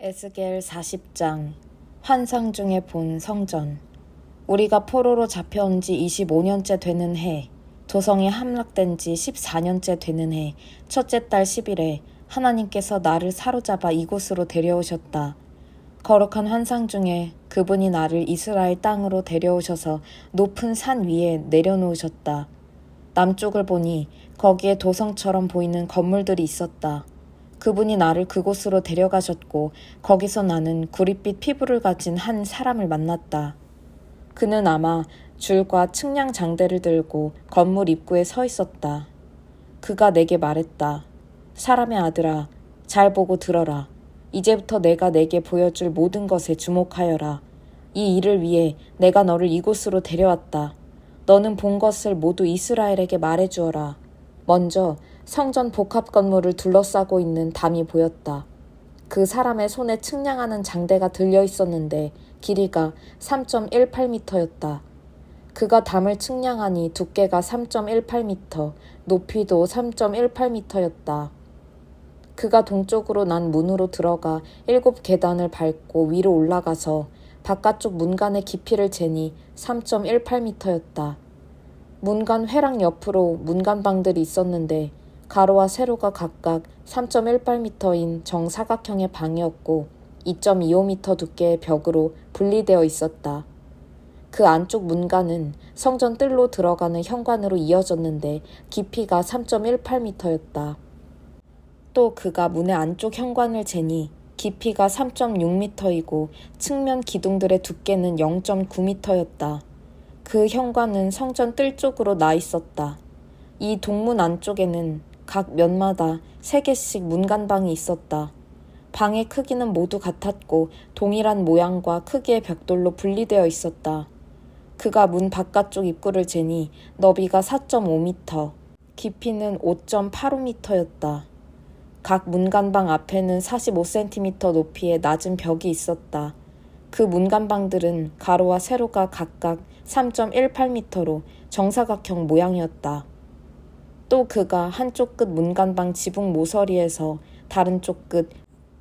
에스겔 40장 환상 중에 본 성전. 우리가 포로로 잡혀온 지 25년째 되는 해, 도성이 함락된 지 14년째 되는 해, 첫째 달 10일에 하나님께서 나를 사로잡아 이곳으로 데려오셨다. 거룩한 환상 중에 그분이 나를 이스라엘 땅으로 데려오셔서 높은 산 위에 내려놓으셨다. 남쪽을 보니 거기에 도성처럼 보이는 건물들이 있었다. 그분이 나를 그곳으로 데려가셨고 거기서 나는 구릿빛 피부를 가진 한 사람을 만났다. 그는 아마 줄과 측량 장대를 들고 건물 입구에 서 있었다. 그가 내게 말했다. 사람의 아들아, 잘 보고 들어라. 이제부터 내가 내게 보여줄 모든 것에 주목하여라. 이 일을 위해 내가 너를 이곳으로 데려왔다. 너는 본 것을 모두 이스라엘에게 말해주어라. 먼저 성전 복합 건물을 둘러싸고 있는 담이 보였다. 그 사람의 손에 측량하는 장대가 들려 있었는데 길이가 3.18m였다. 그가 담을 측량하니 두께가 3.18m, 높이도 3.18m였다. 그가 동쪽으로 난 문으로 들어가 7계단을 밟고 위로 올라가서 바깥쪽 문간의 깊이를 재니 3.18m였다. 문간 회랑 옆으로 문간방들이 있었는데 가로와 세로가 각각 3.18m인 정사각형의 방이었고 2.25m 두께의 벽으로 분리되어 있었다. 그 안쪽 문간은 성전 뜰로 들어가는 현관으로 이어졌는데 깊이가 3.18m였다. 또 그가 문의 안쪽 현관을 재니 깊이가 3.6m이고 측면 기둥들의 두께는 0.9m였다. 그 현관은 성전 뜰 쪽으로 나 있었다. 이 동문 안쪽에는 각 면마다 3개씩 문간방이 있었다. 방의 크기는 모두 같았고 동일한 모양과 크기의 벽돌로 분리되어 있었다. 그가 문 바깥쪽 입구를 재니 너비가 4.5m, 깊이는 5.85m였다. 각 문간방 앞에는 45cm 높이의 낮은 벽이 있었다. 그 문간방들은 가로와 세로가 각각 3.18m로 정사각형 모양이었다. 또 그가 한쪽 끝 문간방 지붕 모서리에서 다른 쪽 끝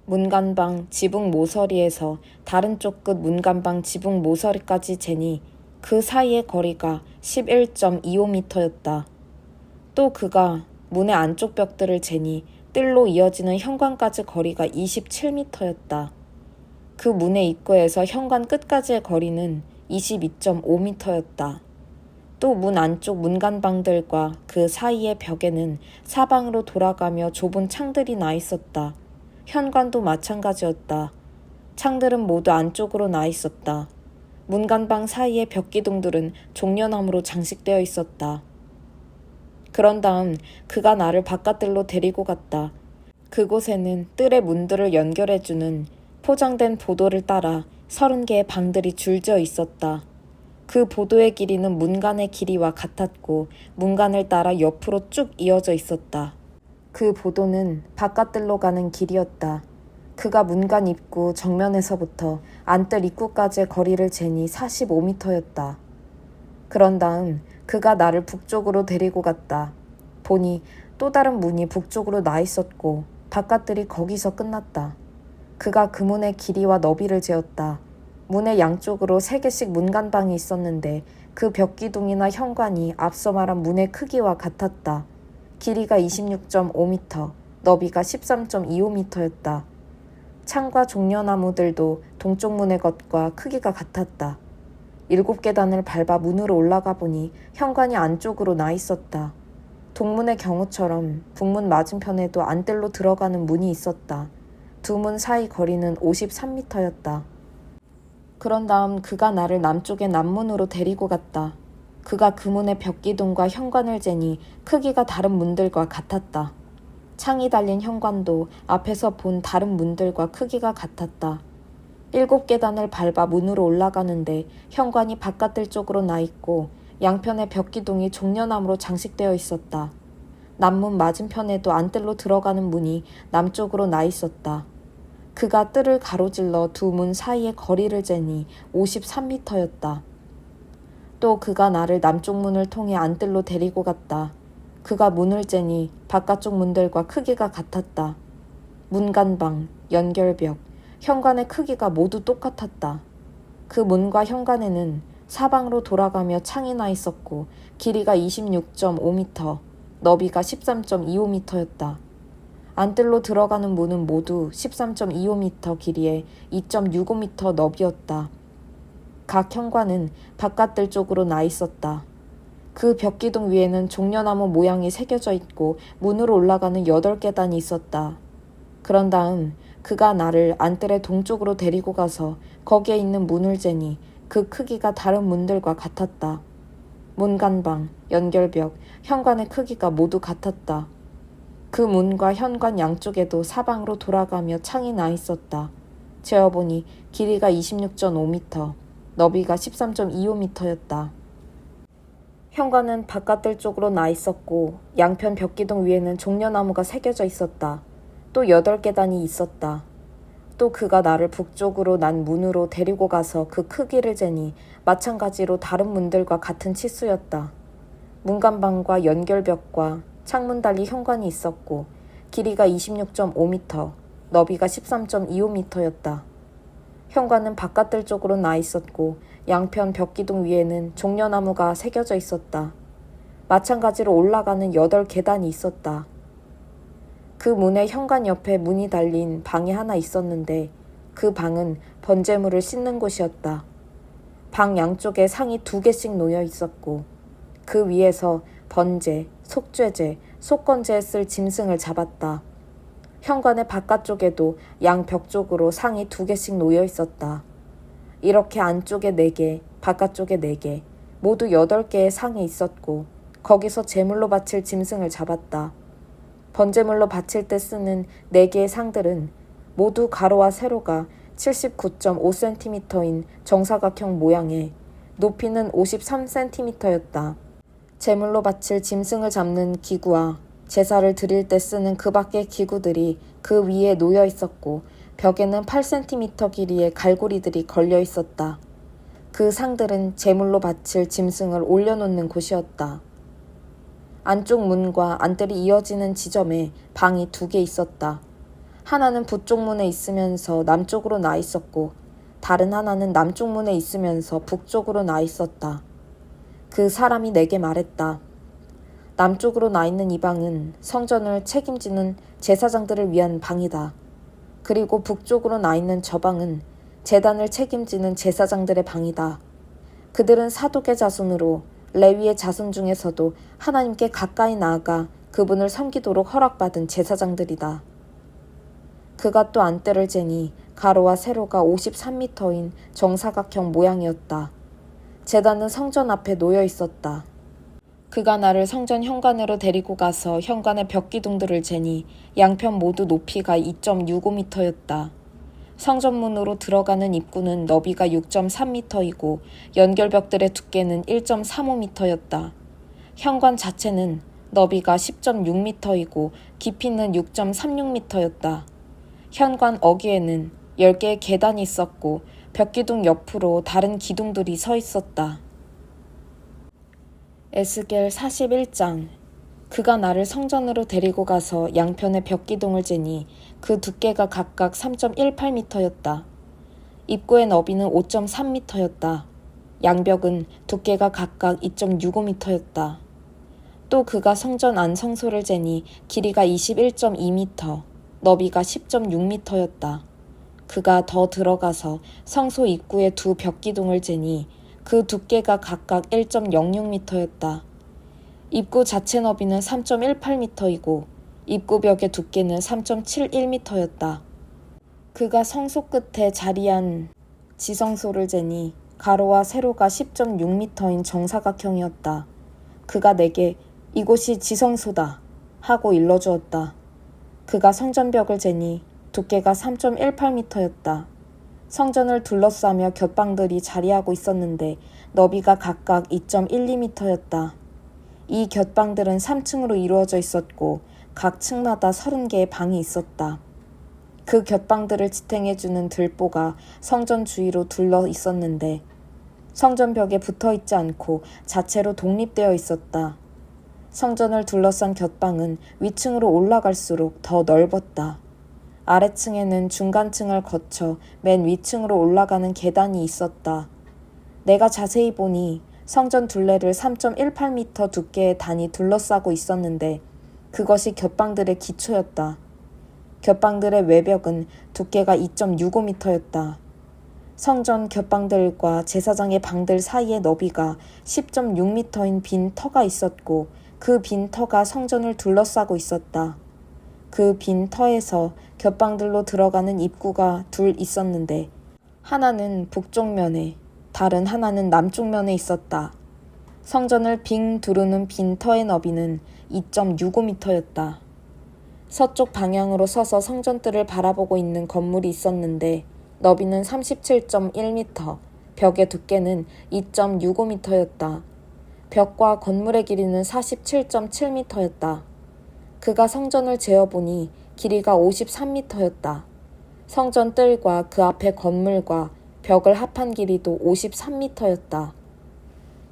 문간방 지붕 모서리에서 다른 쪽 끝 문간방 지붕 모서리까지 재니 그 사이의 거리가 11.25m였다. 또 그가 문의 안쪽 벽들을 재니 뜰로 이어지는 현관까지 거리가 27m였다. 그 문의 입구에서 현관 끝까지의 거리는 22.5m였다. 또 문 안쪽 문간방들과 그 사이의 벽에는 사방으로 돌아가며 좁은 창들이 나 있었다. 현관도 마찬가지였다. 창들은 모두 안쪽으로 나 있었다. 문간방 사이의 벽기둥들은 종려나무로 장식되어 있었다. 그런 다음 그가 나를 바깥뜰로 데리고 갔다. 그곳에는 뜰의 문들을 연결해주는 포장된 보도를 따라 30개의 방들이 줄지어 있었다. 그 보도의 길이는 문간의 길이와 같았고 문간을 따라 옆으로 쭉 이어져 있었다. 그 보도는 바깥뜰로 가는 길이었다. 그가 문간 입구 정면에서부터 안뜰 입구까지의 거리를 재니 45m였다. 그런 다음 그가 나를 북쪽으로 데리고 갔다. 보니 또 다른 문이 북쪽으로 나 있었고 바깥뜰이 거기서 끝났다. 그가 그 문의 길이와 너비를 재었다. 문의 양쪽으로 3개씩 문간방이 있었는데 그 벽기둥이나 현관이 앞서 말한 문의 크기와 같았다. 길이가 26.5m, 너비가 13.25m였다. 창과 종려나무들도 동쪽 문의 것과 크기가 같았다. 7계단을 밟아 문으로 올라가 보니 현관이 안쪽으로 나 있었다. 동문의 경우처럼 북문 맞은편에도 안뜰로 들어가는 문이 있었다. 두 문 사이 거리는 53m였다. 그런 다음 그가 나를 남쪽의 남문으로 데리고 갔다. 그가 그 문의 벽기둥과 현관을 재니 크기가 다른 문들과 같았다. 창이 달린 현관도 앞에서 본 다른 문들과 크기가 같았다. 7계단을 밟아 문으로 올라가는데 현관이 바깥뜰 쪽으로 나 있고 양편의 벽기둥이 종려나무로 장식되어 있었다. 남문 맞은편에도 안뜰로 들어가는 문이 남쪽으로 나 있었다. 그가 뜰을 가로질러 두 문 사이의 거리를 재니 53m였다. 또 그가 나를 남쪽 문을 통해 안뜰로 데리고 갔다. 그가 문을 재니 바깥쪽 문들과 크기가 같았다. 문간방, 연결벽, 현관의 크기가 모두 똑같았다. 그 문과 현관에는 사방으로 돌아가며 창이 나 있었고 길이가 26.5m, 너비가 13.25m였다. 안뜰로 들어가는 문은 모두 13.25m 길이에 2.65m 너비였다. 각 현관은 바깥뜰 쪽으로 나 있었다. 그 벽기둥 위에는 종려나무 모양이 새겨져 있고 문으로 올라가는 8계단이 있었다. 그런 다음 그가 나를 안뜰의 동쪽으로 데리고 가서 거기에 있는 문을 재니 그 크기가 다른 문들과 같았다. 문간방, 연결벽, 현관의 크기가 모두 같았다. 그 문과 현관 양쪽에도 사방으로 돌아가며 창이 나 있었다. 재어보니 길이가 26.5m, 너비가 13.25m였다. 현관은 바깥뜰 쪽으로 나 있었고 양편 벽기둥 위에는 종려나무가 새겨져 있었다. 또 8계단이 있었다. 또 그가 나를 북쪽으로 난 문으로 데리고 가서 그 크기를 재니 마찬가지로 다른 문들과 같은 치수였다. 문간방과 연결벽과 창문 달리 현관이 있었고 길이가 26.5m, 너비가 13.25m였다. 현관은 바깥뜰 쪽으로 나 있었고 양편 벽기둥 위에는 종려나무가 새겨져 있었다. 마찬가지로 올라가는 8계단이 있었다. 그 문의 현관 옆에 문이 달린 방이 하나 있었는데 그 방은 번제물을 씻는 곳이었다. 방 양쪽에 상이 2개씩 놓여 있었고 그 위에서 번제, 속죄제, 속건제에 쓸 짐승을 잡았다. 현관의 바깥쪽에도 양 벽 쪽으로 상이 2개씩 놓여 있었다. 이렇게 안쪽에 4개, 바깥쪽에 4개, 모두 8개의 상이 있었고 거기서 제물로 바칠 짐승을 잡았다. 번제물로 바칠 때 쓰는 4개의 상들은 모두 가로와 세로가 79.5cm인 정사각형 모양에 높이는 53cm였다. 제물로 바칠 짐승을 잡는 기구와 제사를 드릴 때 쓰는 그 밖의 기구들이 그 위에 놓여 있었고 벽에는 8cm 길이의 갈고리들이 걸려 있었다. 그 상들은 제물로 바칠 짐승을 올려놓는 곳이었다. 안쪽 문과 안뜰이 이어지는 지점에 방이 2개 있었다. 하나는 북쪽 문에 있으면서 남쪽으로 나 있었고 다른 하나는 남쪽 문에 있으면서 북쪽으로 나 있었다. 그 사람이 내게 말했다. 남쪽으로 나 있는 이 방은 성전을 책임지는 제사장들을 위한 방이다. 그리고 북쪽으로 나 있는 저 방은 제단을 책임지는 제사장들의 방이다. 그들은 사독의 자손으로 레위의 자손 중에서도 하나님께 가까이 나아가 그분을 섬기도록 허락받은 제사장들이다. 그가 또 안뜰을 재니 가로와 세로가 53m인 정사각형 모양이었다. 제단은 성전 앞에 놓여 있었다. 그가 나를 성전 현관으로 데리고 가서 현관의 벽기둥들을 재니 양편 모두 높이가 2.65m였다. 성전문으로 들어가는 입구는 너비가 6.3m이고 연결벽들의 두께는 1.35m였다. 현관 자체는 너비가 10.6m이고 깊이는 6.36m였다. 현관 어귀에는 10개의 계단이 있었고 벽기둥 옆으로 다른 기둥들이 서 있었다. 에스겔 41장. 그가 나를 성전으로 데리고 가서 양편의 벽기둥을 재니 그 두께가 각각 3.18m였다. 입구의 너비는 5.3m였다. 양벽은 두께가 각각 2.65m였다. 또 그가 성전 안 성소를 재니 길이가 21.2m, 너비가 10.6m였다. 그가 더 들어가서 성소 입구의 2 벽기둥을 재니 그 두께가 각각 1.06m였다. 입구 자체 너비는 3.18m이고 입구벽의 두께는 3.71m였다. 그가 성소 끝에 자리한 지성소를 재니 가로와 세로가 10.6m인 정사각형이었다. 그가 내게 이곳이 지성소다 하고 일러주었다. 그가 성전벽을 재니 두께가 3.18m였다. 성전을 둘러싸며 곁방들이 자리하고 있었는데 너비가 각각 2.12m였다. 이 곁방들은 3층으로 이루어져 있었고 각 층마다 30개의 방이 있었다. 그 곁방들을 지탱해주는 들보가 성전 주위로 둘러 있었는데 성전벽에 붙어있지 않고 자체로 독립되어 있었다. 성전을 둘러싼 곁방은 위층으로 올라갈수록 더 넓었다. 아래층에는 중간층을 거쳐 맨 위층으로 올라가는 계단이 있었다. 내가 자세히 보니 성전 둘레를 3.18m 두께의 단이 둘러싸고 있었는데 그것이 곁방들의 기초였다. 곁방들의 외벽은 두께가 2.65m였다. 성전 곁방들과 제사장의 방들 사이의 너비가 10.6m인 빈 터가 있었고 그 빈 터가 성전을 둘러싸고 있었다. 그 빈 터에서 곁방들로 들어가는 입구가 둘 있었는데 하나는 북쪽 면에 다른 하나는 남쪽 면에 있었다. 성전을 빙 두르는 빈 터의 너비는 2.65m였다. 서쪽 방향으로 서서 성전뜰을 바라보고 있는 건물이 있었는데 너비는 37.1m, 벽의 두께는 2.65m였다. 벽과 건물의 길이는 47.7m였다. 그가 성전을 재어보니 길이가 53m였다. 성전 뜰과 그 앞의 건물과 벽을 합한 길이도 53m였다.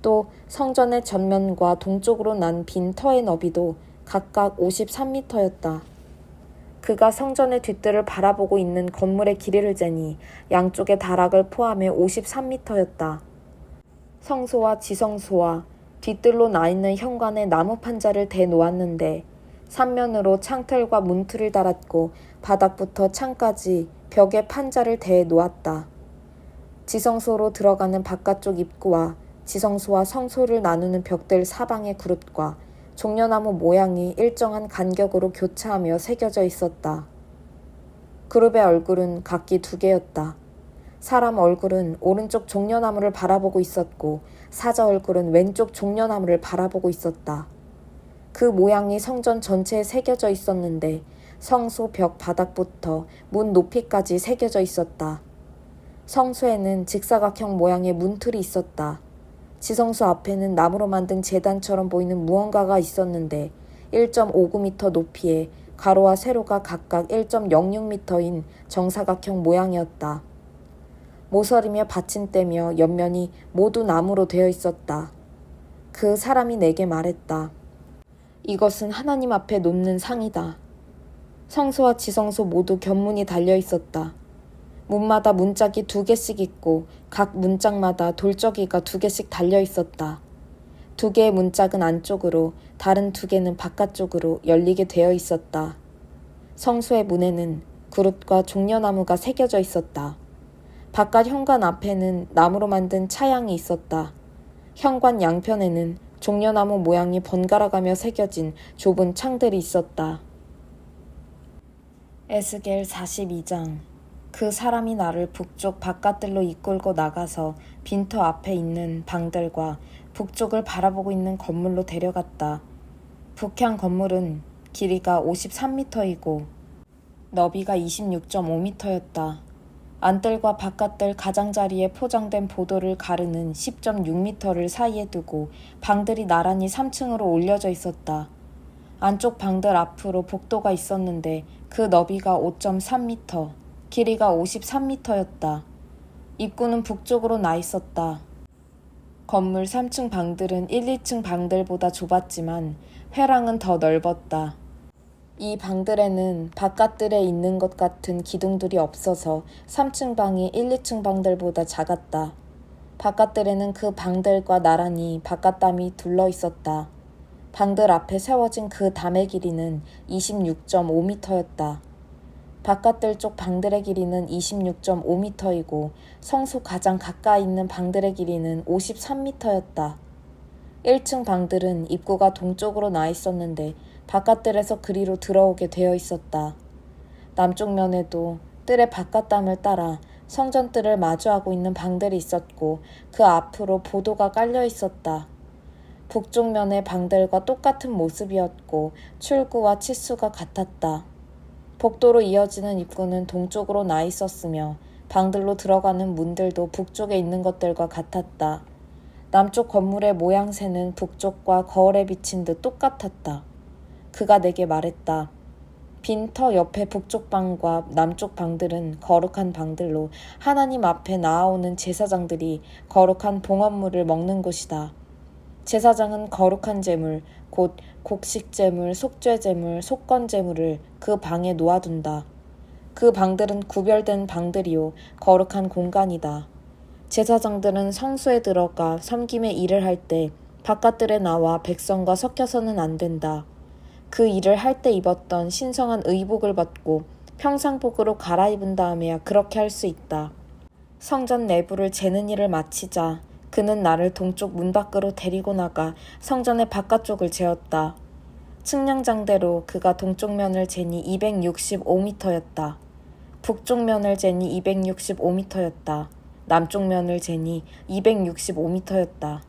또 성전의 전면과 동쪽으로 난 빈 터의 너비도 각각 53m였다. 그가 성전의 뒷뜰을 바라보고 있는 건물의 길이를 재니 양쪽의 다락을 포함해 53m였다. 성소와 지성소와 뒷뜰로 나 있는 현관에 나무 판자를 대놓았는데 삼면으로 창틀과 문틀을 달았고 바닥부터 창까지 벽에 판자를 대놓았다. 지성소로 들어가는 바깥쪽 입구와 지성소와 성소를 나누는 벽들 사방의 그룹과 종려나무 모양이 일정한 간격으로 교차하며 새겨져 있었다. 그룹의 얼굴은 각기 2개였다. 사람 얼굴은 오른쪽 종려나무를 바라보고 있었고 사자 얼굴은 왼쪽 종려나무를 바라보고 있었다. 그 모양이 성전 전체에 새겨져 있었는데 성소 벽 바닥부터 문 높이까지 새겨져 있었다. 성소에는 직사각형 모양의 문틀이 있었다. 지성소 앞에는 나무로 만든 제단처럼 보이는 무언가가 있었는데 1.59m 높이에 가로와 세로가 각각 1.06m인 정사각형 모양이었다. 모서리며 받침대며 옆면이 모두 나무로 되어 있었다. 그 사람이 내게 말했다. 이것은 하나님 앞에 놓는 상이다. 성소와 지성소 모두 견문이 달려 있었다. 문마다 문짝이 2개씩 있고 각 문짝마다 돌적이가 2개씩 달려 있었다. 2개의 문짝은 안쪽으로 다른 2개는 바깥쪽으로 열리게 되어 있었다. 성소의 문에는 그룹과 종려나무가 새겨져 있었다. 바깥 현관 앞에는 나무로 만든 차양이 있었다. 현관 양편에는 종려나무 모양이 번갈아가며 새겨진 좁은 창들이 있었다. 에스겔 42장. 그 사람이 나를 북쪽 바깥들로 이끌고 나가서 빈터 앞에 있는 방들과 북쪽을 바라보고 있는 건물로 데려갔다. 북향 건물은 길이가 53m이고 너비가 26.5m였다. 안뜰과 바깥뜰 가장자리에 포장된 보도를 가르는 10.6m를 사이에 두고 방들이 나란히 3층으로 올려져 있었다. 안쪽 방들 앞으로 복도가 있었는데 그 너비가 5.3m, 길이가 53m였다. 입구는 북쪽으로 나 있었다. 건물 3층 방들은 1, 2층 방들보다 좁았지만 회랑은 더 넓었다. 이 방들에는 바깥들에 있는 것 같은 기둥들이 없어서 3층 방이 1, 2층 방들보다 작았다. 바깥들에는 그 방들과 나란히 바깥담이 둘러 있었다. 방들 앞에 세워진 그 담의 길이는 26.5m였다. 바깥들 쪽 방들의 길이는 26.5m이고 성소 가장 가까이 있는 방들의 길이는 53m였다. 1층 방들은 입구가 동쪽으로 나 있었는데 바깥뜰에서 그리로 들어오게 되어 있었다. 남쪽 면에도 뜰의 바깥담을 따라 성전뜰을 마주하고 있는 방들이 있었고 그 앞으로 보도가 깔려 있었다. 북쪽 면의 방들과 똑같은 모습이었고 출구와 치수가 같았다. 복도로 이어지는 입구는 동쪽으로 나 있었으며 방들로 들어가는 문들도 북쪽에 있는 것들과 같았다. 남쪽 건물의 모양새는 북쪽과 거울에 비친 듯 똑같았다. 그가 내게 말했다. 빈터 옆에 북쪽 방과 남쪽 방들은 거룩한 방들로 하나님 앞에 나아오는 제사장들이 거룩한 봉헌물을 먹는 곳이다. 제사장은 거룩한 제물, 곧 곡식 제물, 속죄 제물, 속건 제물을 그 방에 놓아둔다. 그 방들은 구별된 방들이요 거룩한 공간이다. 제사장들은 성소에 들어가 섬김의 일을 할 때 바깥들에 나와 백성과 섞여서는 안 된다. 그 일을 할 때 입었던 신성한 의복을 벗고 평상복으로 갈아입은 다음에야 그렇게 할 수 있다. 성전 내부를 재는 일을 마치자 그는 나를 동쪽 문 밖으로 데리고 나가 성전의 바깥쪽을 재었다. 측량장대로 그가 동쪽 면을 재니 265m였다. 북쪽 면을 재니 265m였다. 남쪽 면을 재니 265m였다.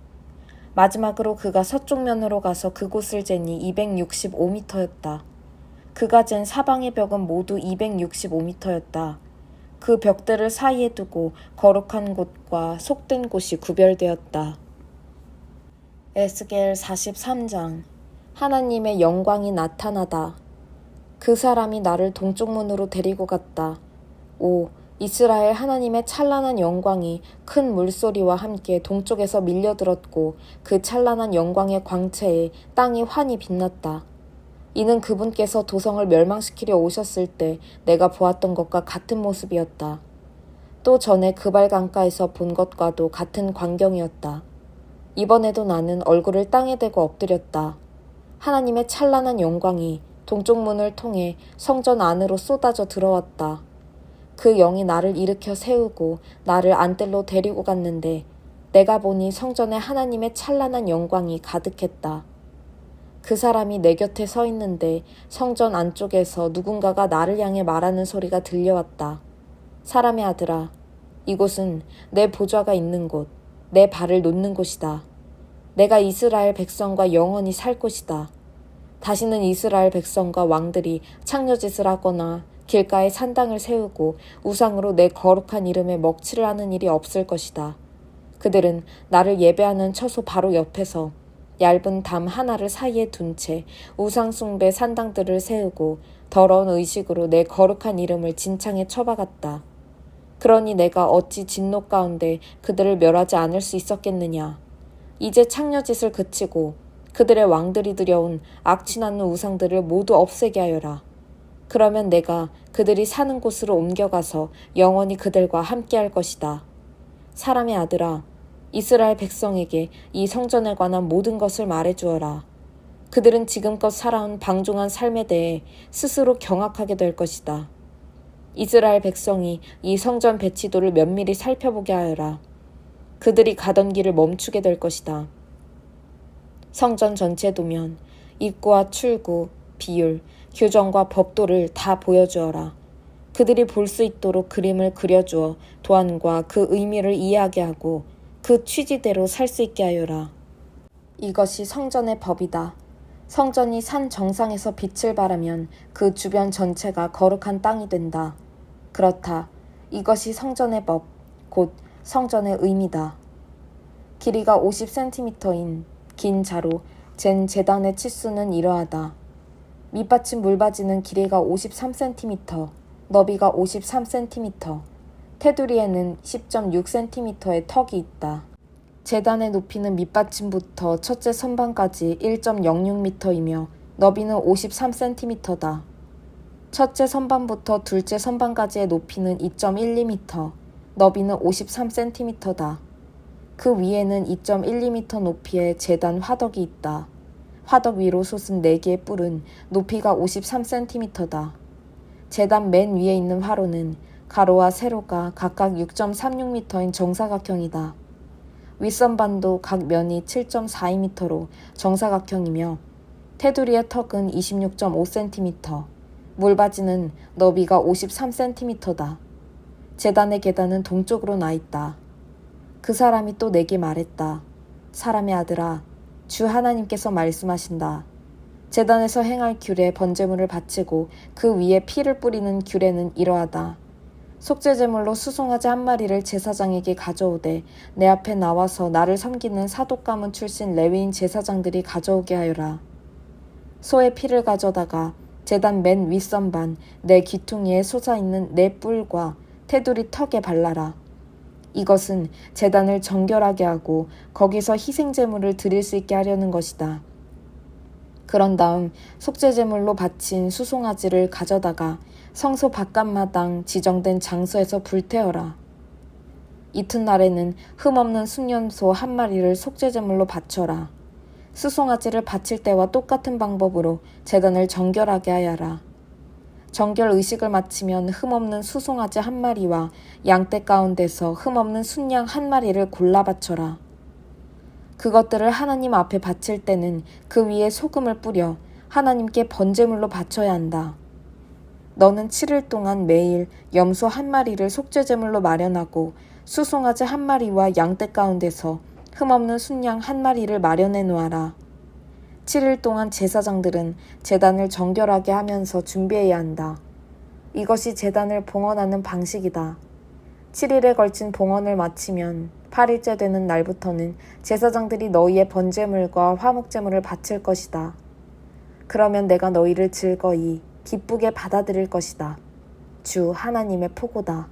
마지막으로 그가 서쪽 면으로 가서 그곳을 재니 265m였다. 그가 잰 사방의 벽은 모두 265m였다. 그 벽들을 사이에 두고 거룩한 곳과 속된 곳이 구별되었다. 에스겔 43장. 하나님의 영광이 나타나다. 그 사람이 나를 동쪽 문으로 데리고 갔다. 오, 이스라엘 하나님의 찬란한 영광이 큰 물소리와 함께 동쪽에서 밀려들었고 그 찬란한 영광의 광채에 땅이 환히 빛났다. 이는 그분께서 도성을 멸망시키려 오셨을 때 내가 보았던 것과 같은 모습이었다. 또 전에 그발 강가에서 본 것과도 같은 광경이었다. 이번에도 나는 얼굴을 땅에 대고 엎드렸다. 하나님의 찬란한 영광이 동쪽 문을 통해 성전 안으로 쏟아져 들어왔다. 그 영이 나를 일으켜 세우고 나를 안뜰로 데리고 갔는데 내가 보니 성전에 하나님의 찬란한 영광이 가득했다. 그 사람이 내 곁에 서 있는데 성전 안쪽에서 누군가가 나를 향해 말하는 소리가 들려왔다. 사람의 아들아, 이곳은 내 보좌가 있는 곳, 내 발을 놓는 곳이다. 내가 이스라엘 백성과 영원히 살 곳이다. 다시는 이스라엘 백성과 왕들이 창녀짓을 하거나 길가에 산당을 세우고 우상으로 내 거룩한 이름에 먹칠을 하는 일이 없을 것이다. 그들은 나를 예배하는 처소 바로 옆에서 얇은 담 하나를 사이에 둔 채 우상 숭배 산당들을 세우고 더러운 의식으로 내 거룩한 이름을 진창에 쳐박았다. 그러니 내가 어찌 진노 가운데 그들을 멸하지 않을 수 있었겠느냐. 이제 창녀짓을 그치고 그들의 왕들이 들여온 악취나는 우상들을 모두 없애게 하여라. 그러면 내가 그들이 사는 곳으로 옮겨가서 영원히 그들과 함께할 것이다. 사람의 아들아, 이스라엘 백성에게 이 성전에 관한 모든 것을 말해주어라. 그들은 지금껏 살아온 방종한 삶에 대해 스스로 경악하게 될 것이다. 이스라엘 백성이 이 성전 배치도를 면밀히 살펴보게 하여라. 그들이 가던 길을 멈추게 될 것이다. 성전 전체 도면, 입구와 출구, 비율, 규정과 법도를 다 보여주어라. 그들이 볼 수 있도록 그림을 그려주어 도안과 그 의미를 이해하게 하고 그 취지대로 살 수 있게 하여라. 이것이 성전의 법이다. 성전이 산 정상에서 빛을 발하면 그 주변 전체가 거룩한 땅이 된다. 그렇다. 이것이 성전의 법, 곧 성전의 의미다. 길이가 50cm인 긴 자로 잰 제단의 치수는 이러하다. 밑받침 물바지는 길이가 53cm, 너비가 53cm, 테두리에는 10.6cm의 턱이 있다. 제단의 높이는 밑받침부터 첫째 선반까지 1.06m이며 너비는 53cm다. 첫째 선반부터 둘째 선반까지의 높이는 2.12m, 너비는 53cm다. 그 위에는 2.12m 높이의 제단 화덕이 있다. 화덕 위로 솟은 4개의 뿔은 높이가 53cm다. 제단 맨 위에 있는 화로는 가로와 세로가 각각 6.36m인 정사각형이다. 윗선반도 각 면이 7.42m로 정사각형이며 테두리의 턱은 26.5cm, 물바지는 너비가 53cm다. 제단의 계단은 동쪽으로 나 있다. 그 사람이 또 내게 말했다. 사람의 아들아, 주 하나님께서 말씀하신다. 제단에서 행할 규례 번제물을 바치고 그 위에 피를 뿌리는 규례는 이러하다. 속죄제물로 수송아지 한 마리를 제사장에게 가져오되 내 앞에 나와서 나를 섬기는 사독 가문 출신 레위인 제사장들이 가져오게 하여라. 소의 피를 가져다가 제단 맨 윗선반 내 귀퉁이에 솟아있는 내 뿔과 테두리 턱에 발라라. 이것은 제단을 정결하게 하고 거기서 희생제물을 드릴 수 있게 하려는 것이다. 그런 다음 속죄제물로 바친 수송아지를 가져다가 성소 바깥마당 지정된 장소에서 불태워라. 이튿날에는 흠없는 순염소 한 마리를 속죄제물로 바쳐라. 수송아지를 바칠 때와 똑같은 방법으로 제단을 정결하게 하여라. 정결 의식을 마치면 흠없는 수송아지 한 마리와 양떼 가운데서 흠없는 순양 한 마리를 골라 바쳐라. 그것들을 하나님 앞에 바칠 때는 그 위에 소금을 뿌려 하나님께 번제물로 바쳐야 한다. 너는 7일 동안 매일 염소 한 마리를 속죄제물로 마련하고 수송아지 한 마리와 양떼 가운데서 흠없는 순양 한 마리를 마련해 놓아라. 7일 동안 제사장들은 제단을 정결하게 하면서 준비해야 한다. 이것이 제단을 봉헌하는 방식이다. 7일에 걸친 봉헌을 마치면 8일째 되는 날부터는 제사장들이 너희의 번제물과 화목제물을 바칠 것이다. 그러면 내가 너희를 즐거이 기쁘게 받아들일 것이다. 주 하나님의 포고다.